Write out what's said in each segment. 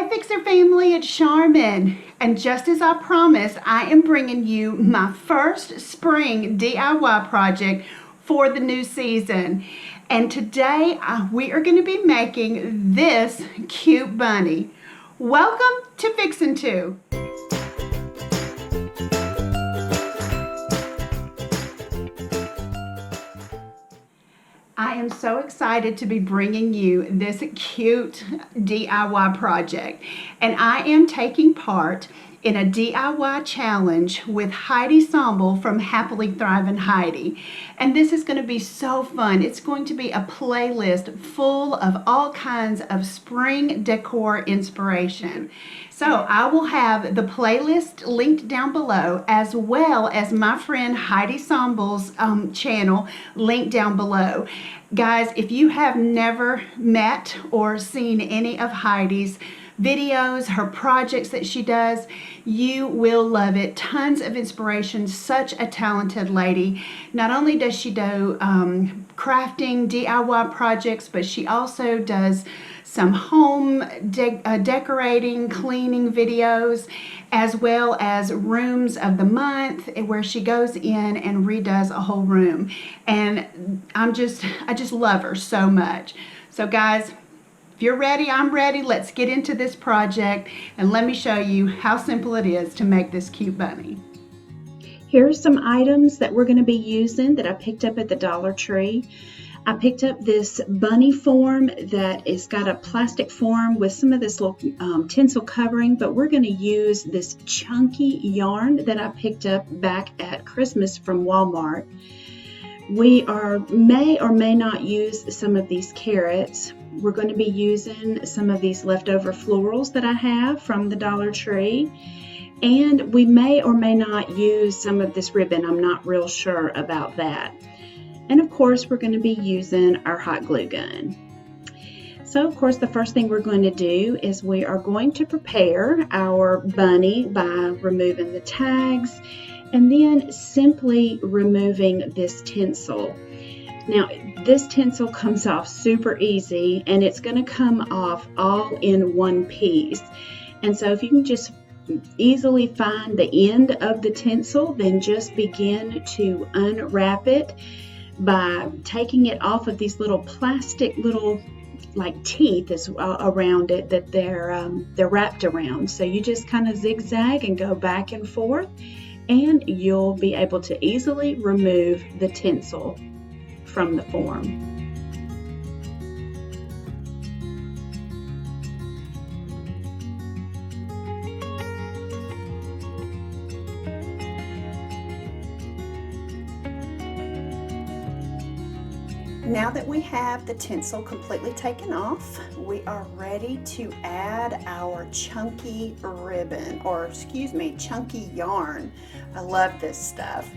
Hey Fixer family, it's Charmin, and just as I promised, I am bringing you my first spring DIY project for the new season. And today we are going to be making this cute bunny. Welcome to Fixin' 2. I am so excited to be bringing you this cute DIY project, and I am taking part in a DIY challenge with Heidi from Happily Thriving Heidi. And this is going to be so fun. It's going to be a playlist full of all kinds of spring decor inspiration. So I will have the playlist linked down below, as well as my friend Heidi Sombel's channel linked down below. Guys, if you have never met or seen any of Heidi's videos, her projects that she does, you will love it. Tons of inspiration, such a talented lady. Not only does she do crafting, DIY projects, but she also does some home decorating, cleaning videos, as well as rooms of the month where she goes in and redoes a whole room. And I just love her so much. So guys, if you're ready, I'm ready. Let's get into this project and let me show you how simple it is to make this cute bunny. Here's some items that we're going to be using that I picked up at the Dollar Tree. I picked up this bunny form that has got a plastic form with some of this little tinsel covering, but we're going to use this chunky yarn that I picked up back at Christmas from Walmart. We may or may not use some of these carrots. We're going to be using some of these leftover florals that I have from the Dollar Tree. And we may or may not use some of this ribbon. I'm not real sure about that. And of course, we're going to be using our hot glue gun. So of course, the first thing we're going to do is we are going to prepare our bunny by removing the tags and then simply removing this tinsel. Now, this tinsel comes off super easy, and it's going to come off all in one piece. And so if you can just easily find the end of the tinsel, then just begin to unwrap it by taking it off of these little plastic like teeth is around it that they're wrapped around. So you just kind of zigzag and go back and forth, and you'll be able to easily remove the tinsel from the form. Now that we have the tinsel completely taken off, we are ready to add our chunky ribbon, or excuse me, chunky yarn. I love this stuff.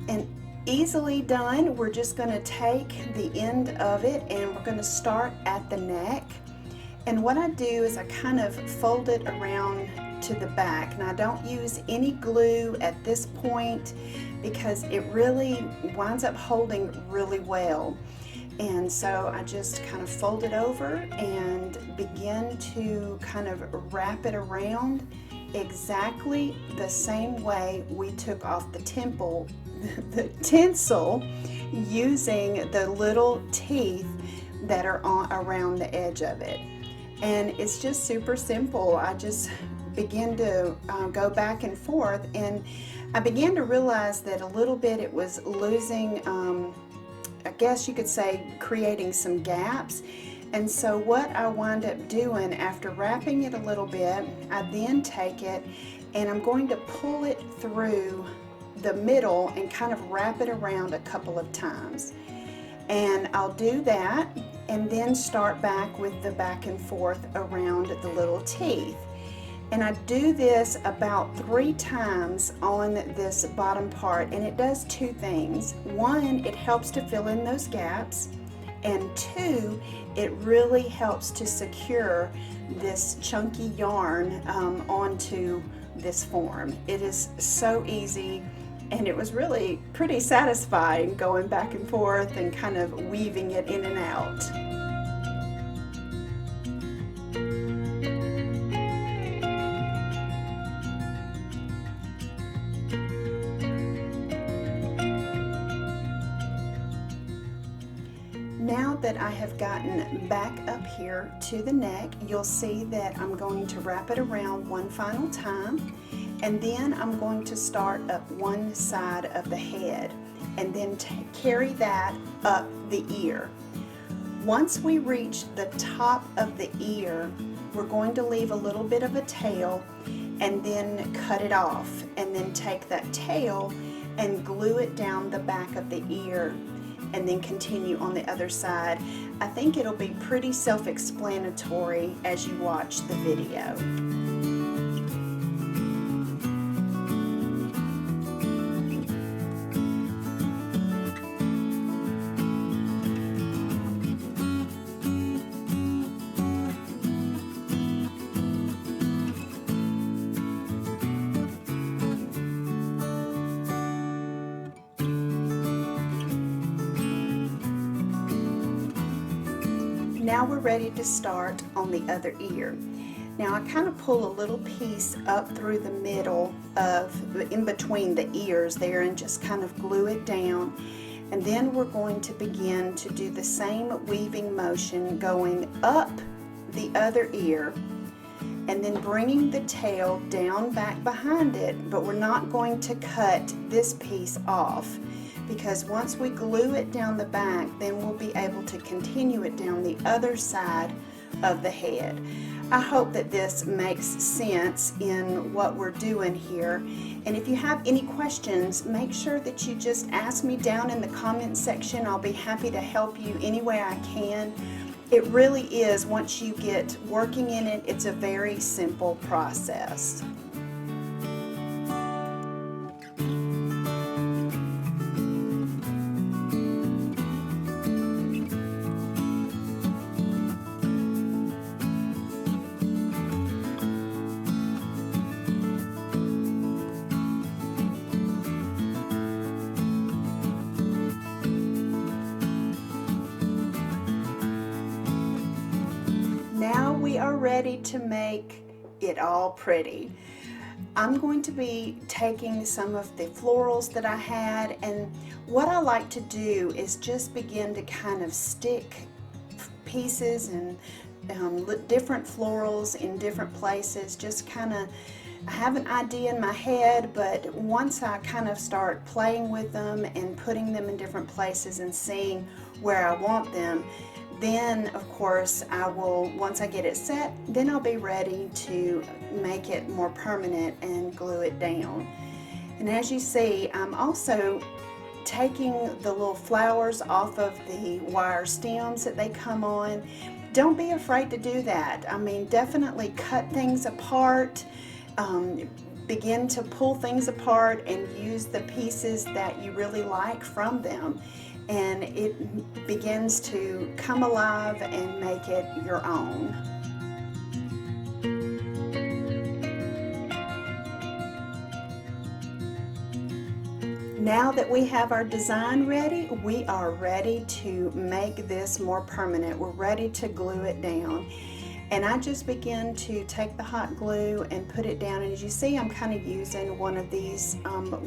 And easily done. We're just going to take the end of it and we're going to start at the neck. And what I do is I kind of fold it around to the back, and I don't use any glue at this point because it really winds up holding really well. And so I just kind of fold it over and begin to kind of wrap it around exactly the same way we took off the tinsel using the little teeth that are around the edge of it. And it's just super simple. I just begin to go back and forth, and I began to realize that a little bit it was losing, I guess you could say, creating some gaps. And so what I wind up doing after wrapping it a little bit, I then take it and I'm going to pull it through the middle and kind of wrap it around a couple of times. And I'll do that and then start back with the back and forth around the little teeth. And I do this about 3 times on this bottom part, and it does 2 things. 1, it helps to fill in those gaps, and 2, it really helps to secure this chunky yarn onto this form. It is so easy, and it was really pretty satisfying going back and forth and kind of weaving it in and out. I have gotten back up here to the neck, you'll see that I'm going to wrap it around one final time, and then I'm going to start up one side of the head and then carry that up the ear. Once we reach the top of the ear, we're going to leave a little bit of a tail and then cut it off, and then take that tail and glue it down the back of the ear, and then continue on the other side. I think it'll be pretty self-explanatory as you watch the video. Now we're ready to start on the other ear. Now I kind of pull a little piece up through the middle in between the ears there and just kind of glue it down. And then we're going to begin to do the same weaving motion going up the other ear and then bringing the tail down back behind it, but we're not going to cut this piece off, because once we glue it down the back, then we'll be able to continue it down the other side of the head. I hope that this makes sense in what we're doing here. And if you have any questions, make sure that you just ask me down in the comment section. I'll be happy to help you any way I can. It really is, once you get working in it, it's a very simple process. Now we are ready to make it all pretty. I'm going to be taking some of the florals that I had, and what I like to do is just begin to kind of stick pieces and different florals in different places. Just kind of, I have an idea in my head, but once I kind of start playing with them and putting them in different places and seeing where I want them, then of course I will, once I get it set, then I'll be ready to make it more permanent and glue it down. And as you see, I'm also taking the little flowers off of the wire stems that they come on. Don't be afraid to do that. I mean, definitely cut things apart, begin to pull things apart and use the pieces that you really like from them, and it begins to come alive and make it your own. Now that we have our design ready, we are ready to make this more permanent. We're ready to glue it down. And I just begin to take the hot glue and put it down. And as you see, I'm kind of using one of these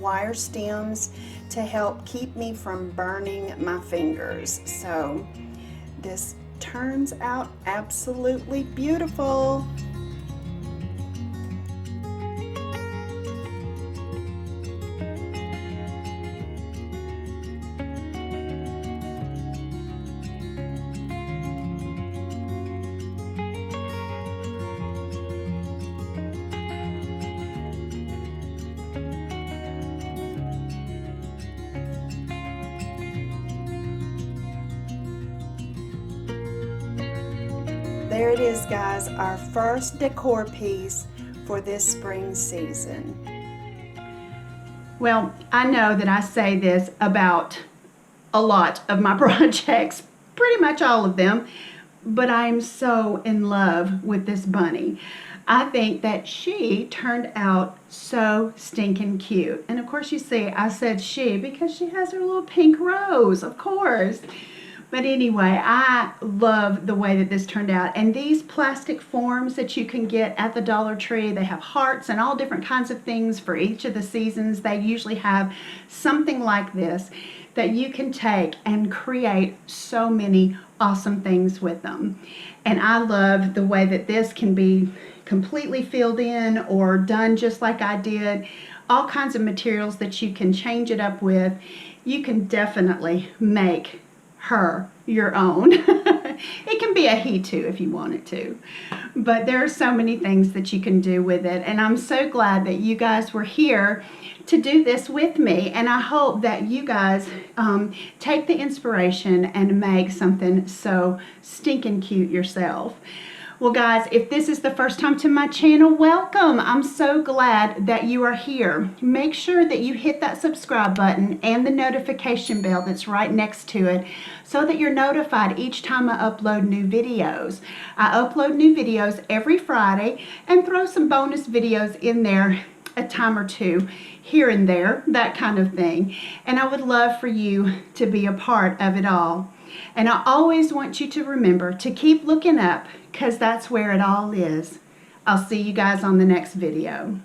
wire stems to help keep me from burning my fingers. So this turns out absolutely beautiful. There it is, guys, our first decor piece for this spring season. Well, I know that I say this about a lot of my projects, pretty much all of them, but I'm so in love with this bunny. I think that she turned out so stinking cute. And of course you see I said she because she has her little pink rose, of course. But anyway, I love the way that this turned out. And these plastic forms that you can get at the Dollar Tree, they have hearts and all different kinds of things for each of the seasons. They usually have something like this. that you can take and create so many awesome things with them. And I love the way that this can be completely filled in or done just like I did. All kinds of materials that you can change it up with. You can definitely make her your own. It can be a he too if you want it to. But there are so many things that you can do with it. And I'm so glad that you guys were here to do this with me. And I hope that you guys take the inspiration and make something so stinking cute yourself. Well guys, if this is the first time to my channel, welcome. I'm so glad that you are here. Make sure that you hit that subscribe button and the notification bell that's right next to it so that you're notified each time I upload new videos. I upload new videos every Friday and throw some bonus videos in there a time or two here and there, that kind of thing. And I would love for you to be a part of it all. And I always want you to remember to keep looking up, because that's where it all is. I'll see you guys on the next video.